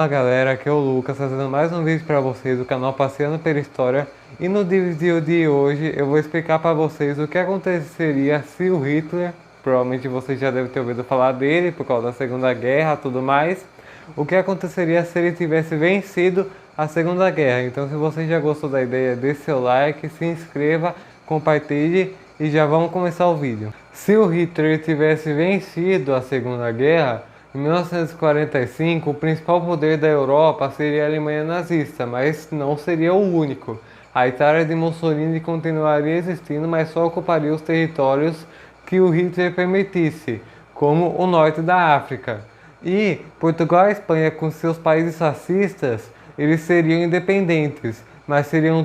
Fala galera, aqui é o Lucas trazendo mais um vídeo para vocês do canal Passeando pela História. E no vídeo de hoje eu vou explicar para vocês o que aconteceria se o Hitler, provavelmente vocês já devem ter ouvido falar dele por causa da Segunda Guerra e tudo mais, o que aconteceria se ele tivesse vencido a Segunda Guerra. Então se você já gostou da ideia, deixe seu like, se inscreva, compartilhe e já vamos começar o vídeo. Se o Hitler tivesse vencido a Segunda Guerra, em 1945, o principal poder da Europa seria a Alemanha nazista, mas não seria o único. A Itália de Mussolini continuaria existindo, mas só ocuparia os territórios que o Hitler permitisse, como o norte da África. E Portugal e Espanha, com seus países fascistas, eles seriam independentes, mas iriam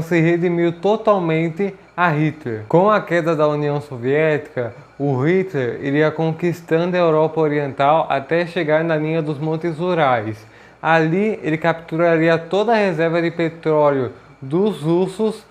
se redimir totalmente a Hitler. Com a queda da União Soviética, o Hitler iria conquistando a Europa Oriental até chegar na linha dos Montes Urais. Ali ele capturaria toda a reserva de petróleo dos russos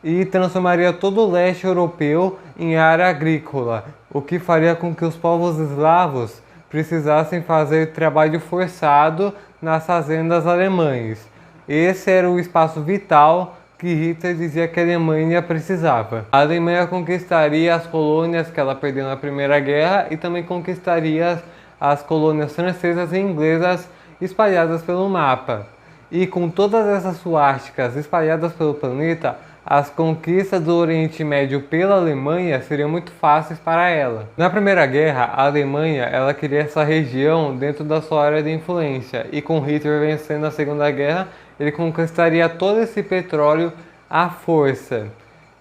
e transformaria todo o leste europeu em área agrícola, o que faria com que os povos eslavos precisassem fazer trabalho forçado nas fazendas alemãs. Esse era o espaço vital que Hitler dizia que a Alemanha precisava. A Alemanha conquistaria as colônias que ela perdeu na Primeira Guerra e também conquistaria as colônias francesas e inglesas espalhadas pelo mapa. E com todas essas suásticas espalhadas pelo planeta, as conquistas do Oriente Médio pela Alemanha seriam muito fáceis para ela. Na Primeira Guerra, a Alemanha ela queria essa região dentro da sua área de influência, e com Hitler vencendo a Segunda Guerra, ele conquistaria todo esse petróleo à força.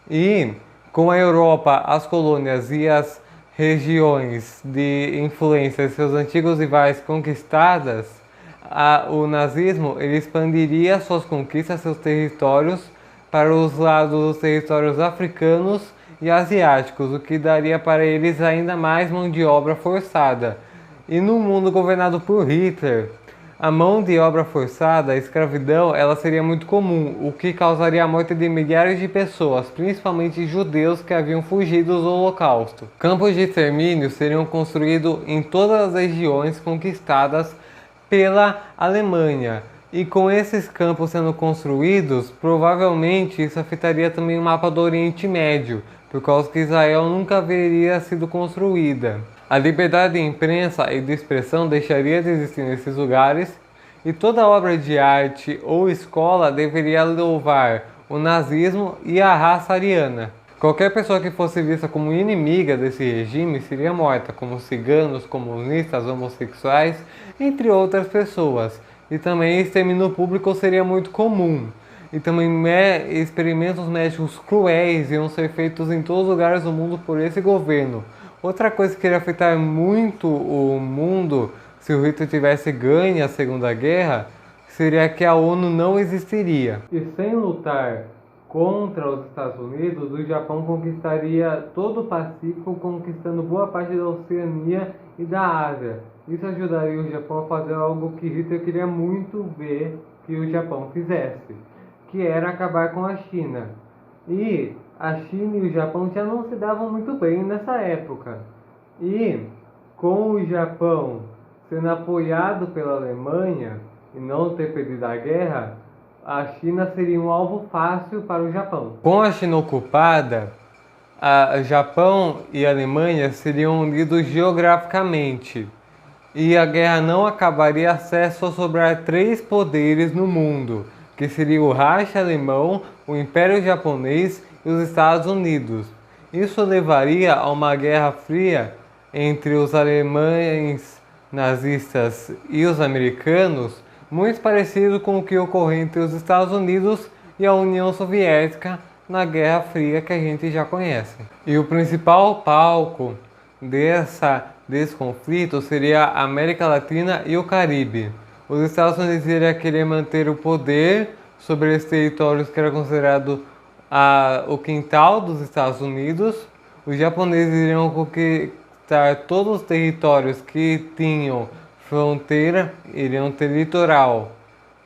E com a Europa, as colônias e as regiões de influência de seus antigos rivais conquistadas, o nazismo ele expandiria suas conquistas, seus territórios, para os lados dos territórios africanos e asiáticos, o que daria para eles ainda mais mão de obra forçada. E no mundo governado por Hitler, a mão de obra forçada, a escravidão, ela seria muito comum, o que causaria a morte de milhares de pessoas, principalmente judeus que haviam fugido do Holocausto. Campos de extermínio seriam construídos em todas as regiões conquistadas pela Alemanha. E com esses campos sendo construídos, provavelmente isso afetaria também o mapa do Oriente Médio, por causa que Israel nunca haveria sido construída. A liberdade de imprensa e de expressão deixaria de existir nesses lugares, e toda obra de arte ou escola deveria louvar o nazismo e a raça ariana. Qualquer pessoa que fosse vista como inimiga desse regime seria morta, como ciganos, comunistas, homossexuais, entre outras pessoas. E também extermínio público seria muito comum. E também experimentos médicos cruéis iam ser feitos em todos os lugares do mundo por esse governo. Outra coisa que iria afetar muito o mundo se o Hitler tivesse ganho a Segunda Guerra seria que a ONU não existiria. E sem lutar contra os Estados Unidos, o Japão conquistaria todo o Pacífico, conquistando boa parte da Oceania e da Ásia. Isso ajudaria o Japão a fazer algo que Hitler queria muito ver que o Japão fizesse, que era acabar com a China. E a China e o Japão já não se davam muito bem nessa época. E com o Japão sendo apoiado pela Alemanha e não ter perdido a guerra, a China seria um alvo fácil para o Japão. Com a China ocupada, o Japão e a Alemanha seriam unidos geograficamente. E a guerra não acabaria até só sobrar 3 poderes no mundo, que seria o Reich alemão, o Império japonês e os Estados Unidos. Isso levaria a uma guerra fria entre os alemães nazistas e os americanos, muito parecido com o que ocorreu entre os Estados Unidos e a União Soviética na Guerra Fria que a gente já conhece. E o principal palco desse conflito seria a América Latina e o Caribe. Os Estados Unidos iriam querer manter o poder sobre esses territórios que era considerado o quintal dos Estados Unidos. Os japoneses iriam conquistar todos os territórios que tinham fronteira, iriam ter litoral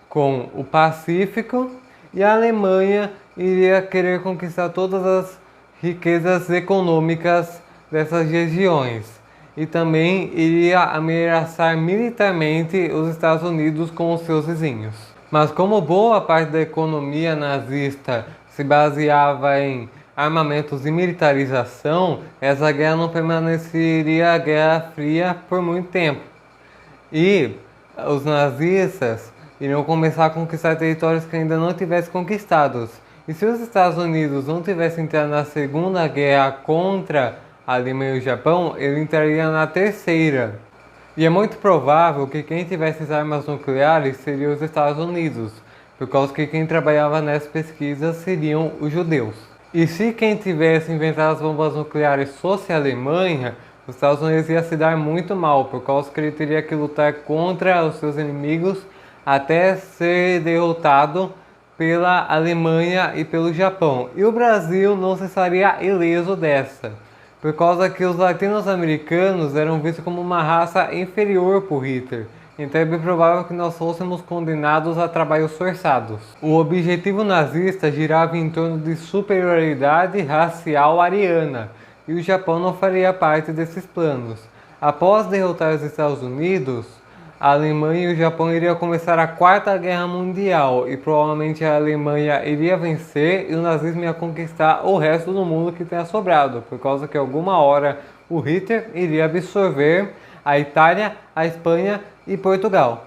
com o Pacífico, e a Alemanha iria querer conquistar todas as riquezas econômicas dessas regiões. e também iria ameaçar militarmente os Estados Unidos com os seus vizinhos. Mas como boa parte da economia nazista se baseava em armamentos e militarização, essa guerra não permaneceria a Guerra Fria por muito tempo. E os nazistas iriam começar a conquistar territórios que ainda não tivessem conquistados. E se os Estados Unidos não tivessem entrado na Segunda Guerra contra a Alemanha e o Japão, ele entraria na Terceira. E é muito provável que quem tivesse as armas nucleares seria os Estados Unidos, por causa que quem trabalhava nessas pesquisas seriam os judeus. E se quem tivesse inventado as bombas nucleares fosse a Alemanha, os Estados Unidos ia se dar muito mal, por causa que ele teria que lutar contra os seus inimigos até ser derrotado pela Alemanha e pelo Japão. E o Brasil não se estaria ileso dessa, por causa que os latino-americanos eram vistos como uma raça inferior por Hitler. Então é bem provável que nós fôssemos condenados a trabalhos forçados. O objetivo nazista girava em torno de superioridade racial ariana, e o Japão não faria parte desses planos. Após derrotar os Estados Unidos, a Alemanha e o Japão iriam começar a Quarta Guerra Mundial, e provavelmente a Alemanha iria vencer e o nazismo ia conquistar o resto do mundo que tenha sobrado, por causa que alguma hora o Hitler iria absorver a Itália, a Espanha e Portugal.